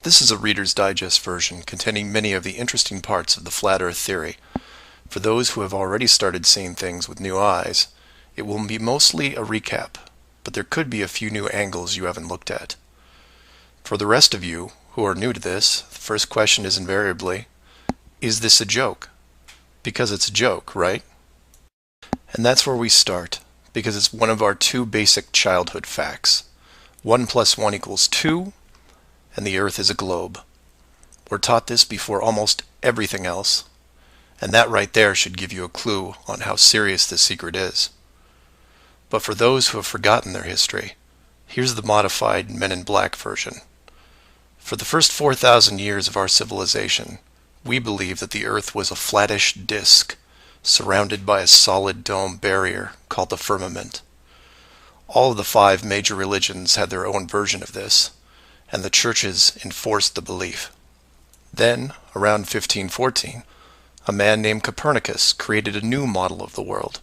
This is a Reader's Digest version containing many of the interesting parts of the Flat Earth theory. For those who have already started seeing things with new eyes, it will be mostly a recap, but there could be a few new angles you haven't looked at. For the rest of you who are new to this, the first question is invariably, is this a joke? Because it's a joke, right? And that's where we start, because it's one of our two basic childhood facts. 1 + 1 = 2, and the Earth is a globe. We're taught this before almost everything else, and that right there should give you a clue on how serious this secret is. But for those who have forgotten their history, here's the modified Men in Black version. For the first 4,000 years of our civilization, we believed that the Earth was a flattish disk, surrounded by a solid dome barrier called the firmament. All of the 5 major religions had their own version of this, and the churches enforced the belief. Then, around 1514, a man named Copernicus created a new model of the world.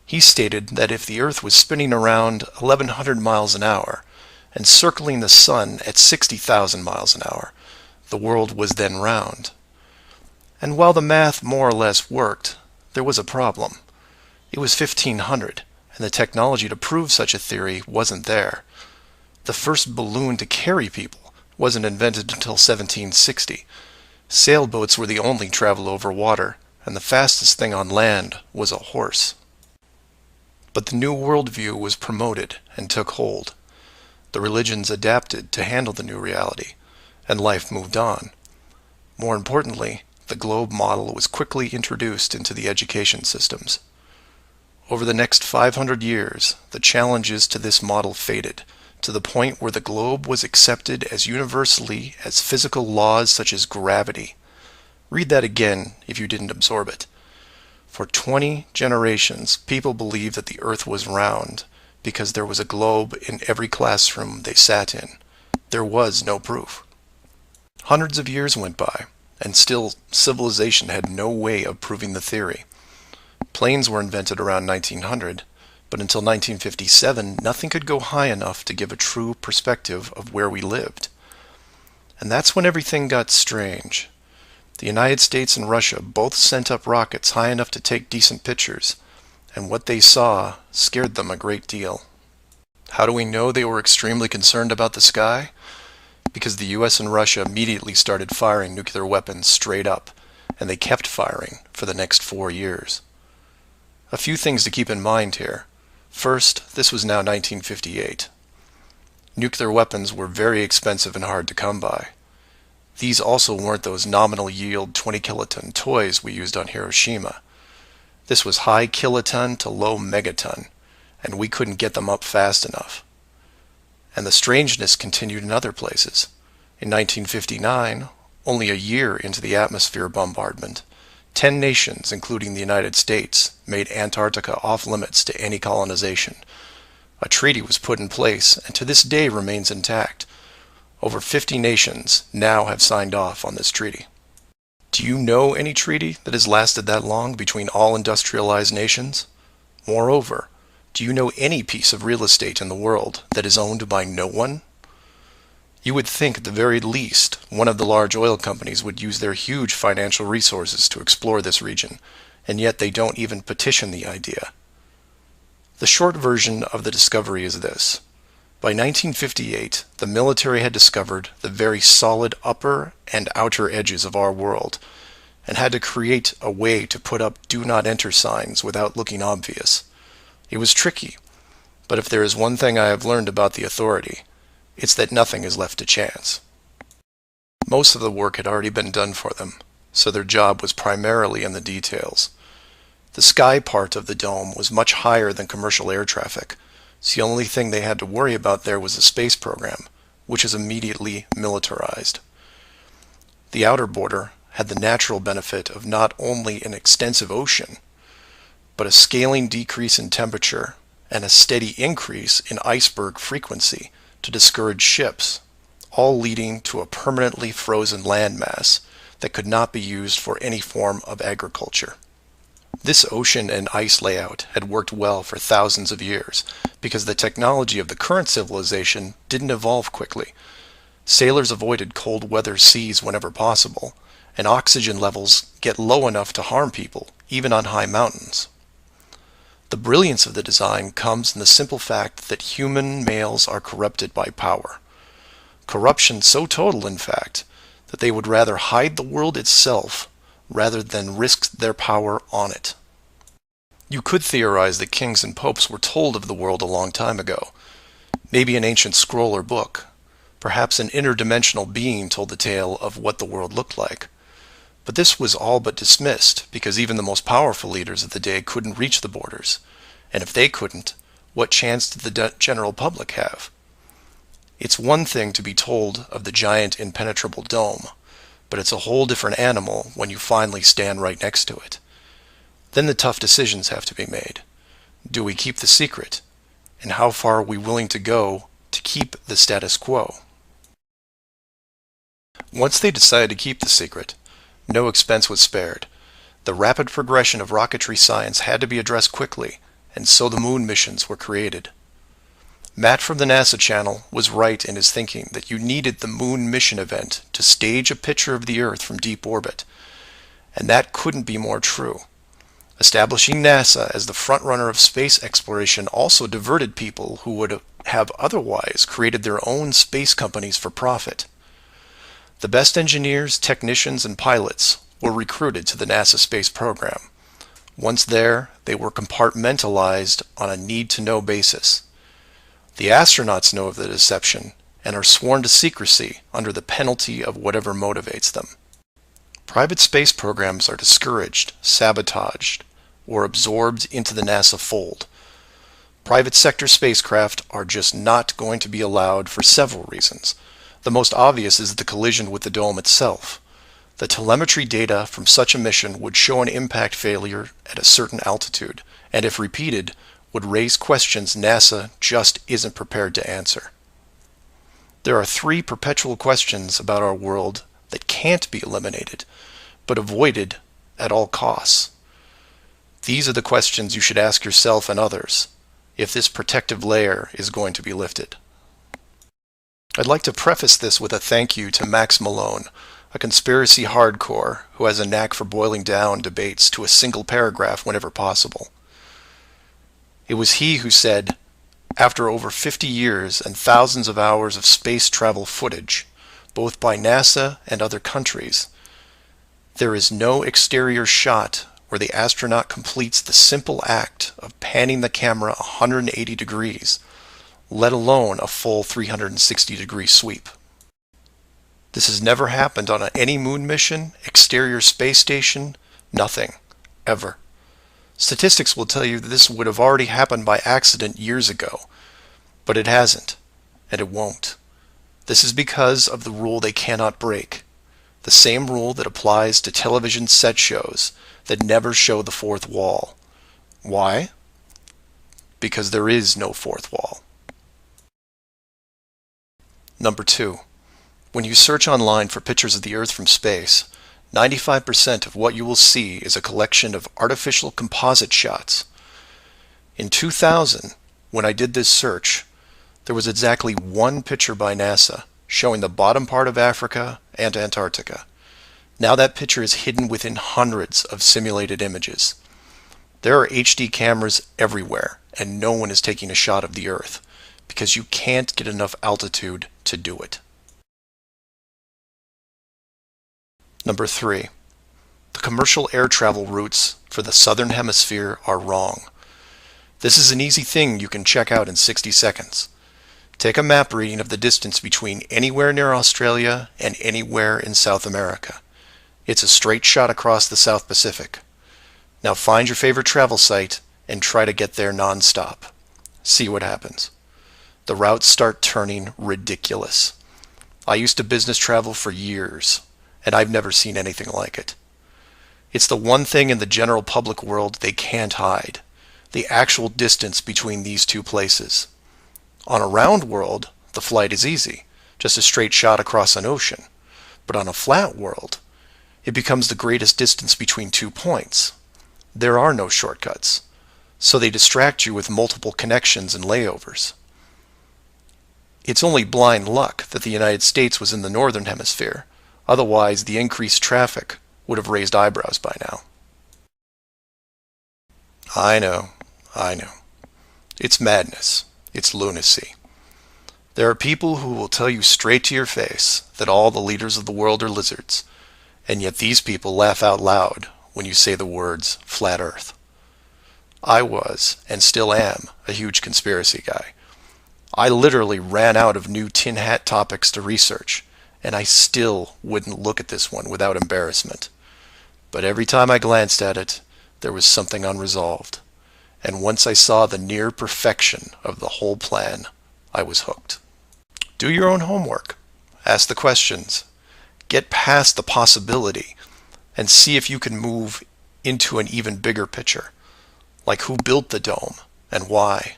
He stated that if the Earth was spinning around 1,100 miles an hour and circling the Sun at 60,000 miles an hour, the world was then round. And while the math more or less worked, there was a problem. It was 1500, and the technology to prove such a theory wasn't there. The first balloon to carry people wasn't invented until 1760. Sailboats were the only travel over water, and the fastest thing on land was a horse. But the new worldview was promoted and took hold. The religions adapted to handle the new reality, and life moved on. More importantly, the globe model was quickly introduced into the education systems. Over the next 500 years, the challenges to this model faded, to the point where the globe was accepted as universally as physical laws such as gravity. Read that again if you didn't absorb it. For 20 generations, people believed that the Earth was round because there was a globe in every classroom they sat in. There was no proof. Hundreds of years went by, and still civilization had no way of proving the theory. Planes were invented around 1900, but until 1957, nothing could go high enough to give a true perspective of where we lived. And that's when everything got strange. The United States and Russia both sent up rockets high enough to take decent pictures, and what they saw scared them a great deal. How do we know they were extremely concerned about the sky? Because the US and Russia immediately started firing nuclear weapons straight up, and they kept firing for the next 4 years. A few things to keep in mind here. First, this was now 1958. Nuclear weapons were very expensive and hard to come by. These also weren't those nominal yield 20 kiloton toys we used on Hiroshima. This was high kiloton to low megaton, and we couldn't get them up fast enough. And the strangeness continued in other places. In 1959, only a year into the atmosphere bombardment, 10 nations, including the United States, made Antarctica off-limits to any colonization. A treaty was put in place and to this day remains intact. Over 50 nations now have signed off on this treaty. Do you know any treaty that has lasted that long between all industrialized nations? Moreover, do you know any piece of real estate in the world that is owned by no one? You would think at the very least one of the large oil companies would use their huge financial resources to explore this region, and yet they don't even petition the idea. The short version of the discovery is this. By 1958, the military had discovered the very solid upper and outer edges of our world, and had to create a way to put up "Do Not Enter" signs without looking obvious. It was tricky, but if there is one thing I have learned about the authority, it's that nothing is left to chance. Most of the work had already been done for them, so their job was primarily in the details. The sky part of the dome was much higher than commercial air traffic, so the only thing they had to worry about there was the space program, which is immediately militarized. The outer border had the natural benefit of not only an extensive ocean, but a scaling decrease in temperature and a steady increase in iceberg frequency to discourage ships, all leading to a permanently frozen landmass that could not be used for any form of agriculture. This ocean and ice layout had worked well for thousands of years because the technology of the current civilization didn't evolve quickly. Sailors avoided cold weather seas whenever possible, and oxygen levels get low enough to harm people, even on high mountains. The brilliance of the design comes in the simple fact that human males are corrupted by power. Corruption so total, in fact, that they would rather hide the world itself rather than risk their power on it. You could theorize that kings and popes were told of the world a long time ago. Maybe an ancient scroll or book. Perhaps an interdimensional being told the tale of what the world looked like. But this was all but dismissed, because even the most powerful leaders of the day couldn't reach the borders. And if they couldn't, what chance did the general public have? It's one thing to be told of the giant impenetrable dome, but it's a whole different animal when you finally stand right next to it. Then the tough decisions have to be made. Do we keep the secret? And how far are we willing to go to keep the status quo? Once they decided to keep the secret, no expense was spared. The rapid progression of rocketry science had to be addressed quickly, and so the moon missions were created. Matt from the NASA channel was right in his thinking that you needed the moon mission event to stage a picture of the Earth from deep orbit, and that couldn't be more true. Establishing NASA as the frontrunner of space exploration also diverted people who would have otherwise created their own space companies for profit. The best engineers, technicians, and pilots were recruited to the NASA space program. Once there, they were compartmentalized on a need-to-know basis. The astronauts know of the deception and are sworn to secrecy under the penalty of whatever motivates them. Private space programs are discouraged, sabotaged, or absorbed into the NASA fold. Private sector spacecraft are just not going to be allowed for several reasons. The most obvious is the collision with the dome itself. The telemetry data from such a mission would show an impact failure at a certain altitude, and if repeated, would raise questions NASA just isn't prepared to answer. There are 3 perpetual questions about our world that can't be eliminated, but avoided at all costs. These are the questions you should ask yourself and others if this protective layer is going to be lifted. I'd like to preface this with a thank you to Max Malone, a conspiracy hardcore who has a knack for boiling down debates to a single paragraph whenever possible. It was he who said, after over 50 years and thousands of hours of space travel footage, both by NASA and other countries, there is no exterior shot where the astronaut completes the simple act of panning the camera 180 degrees, let alone a full 360-degree sweep. This has never happened on any moon mission, exterior space station, nothing, ever. Statistics will tell you that this would have already happened by accident years ago, but it hasn't, and it won't. This is because of the rule they cannot break, the same rule that applies to television set shows that never show the fourth wall. Why? Because there is no fourth wall. Number 2. When you search online for pictures of the Earth from space, 95% of what you will see is a collection of artificial composite shots. In 2000, when I did this search, there was exactly 1 picture by NASA showing the bottom part of Africa and Antarctica. Now that picture is hidden within hundreds of simulated images. There are HD cameras everywhere, and no one is taking a shot of the Earth, because you can't get enough altitude to do it. Number 3. The commercial air travel routes for the southern hemisphere are wrong. This is an easy thing you can check out in 60 seconds. Take a map reading of the distance between anywhere near Australia and anywhere in South America. It's a straight shot across the South Pacific. Now find your favorite travel site and try to get there non-stop. See what happens. The routes start turning ridiculous. I used to business travel for years, and I've never seen anything like it. It's the one thing in the general public world they can't hide, the actual distance between these 2 places. On a round world, the flight is easy, just a straight shot across an ocean. But on a flat world, it becomes the greatest distance between 2 points. There are no shortcuts, so they distract you with multiple connections and layovers. It's only blind luck that the United States was in the northern hemisphere. Otherwise, the increased traffic would have raised eyebrows by now. I know. It's madness. It's lunacy. There are people who will tell you straight to your face that all the leaders of the world are lizards, and yet these people laugh out loud when you say the words flat earth. I was, and still am, a huge conspiracy guy. I literally ran out of new tin hat topics to research, and I still wouldn't look at this one without embarrassment. But every time I glanced at it, there was something unresolved. And once I saw the near perfection of the whole plan, I was hooked. Do your own homework. Ask the questions. Get past the possibility and see if you can move into an even bigger picture. Like who built the dome and why.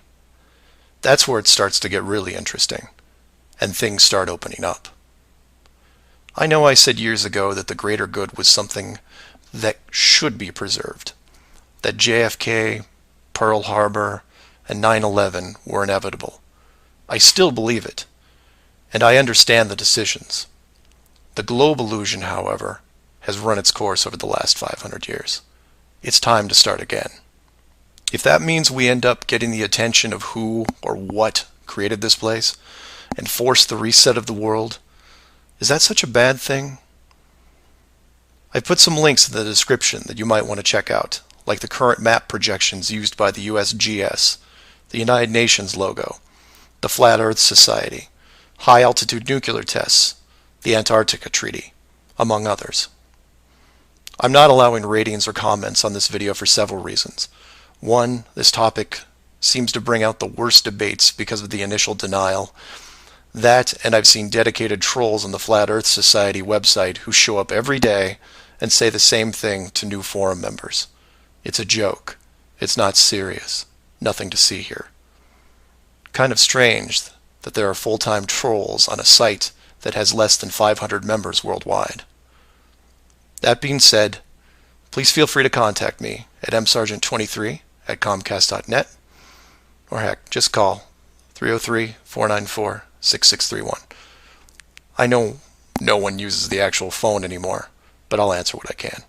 That's where it starts to get really interesting and things start opening up. I know I said years ago that the greater good was something that should be preserved. That JFK, Pearl Harbor, and 9/11 were inevitable. I still believe it, and I understand the decisions. The globe illusion, however, has run its course over the last 500 years. It's time to start again. If that means we end up getting the attention of who or what created this place and force the reset of the world, is that such a bad thing? I've put some links in the description that you might want to check out, like the current map projections used by the USGS, the United Nations logo, the Flat Earth Society, high-altitude nuclear tests, the Antarctica Treaty, among others. I'm not allowing ratings or comments on this video for several reasons. One, this topic seems to bring out the worst debates because of the initial denial. That, and I've seen dedicated trolls on the Flat Earth Society website who show up every day and say the same thing to new forum members. It's a joke. It's not serious. Nothing to see here. Kind of strange that there are full-time trolls on a site that has less than 500 members worldwide. That being said, please feel free to contact me at msargent23@comcast.net, or heck, just call 303-494-6631. I know no one uses the actual phone anymore, but I'll answer what I can.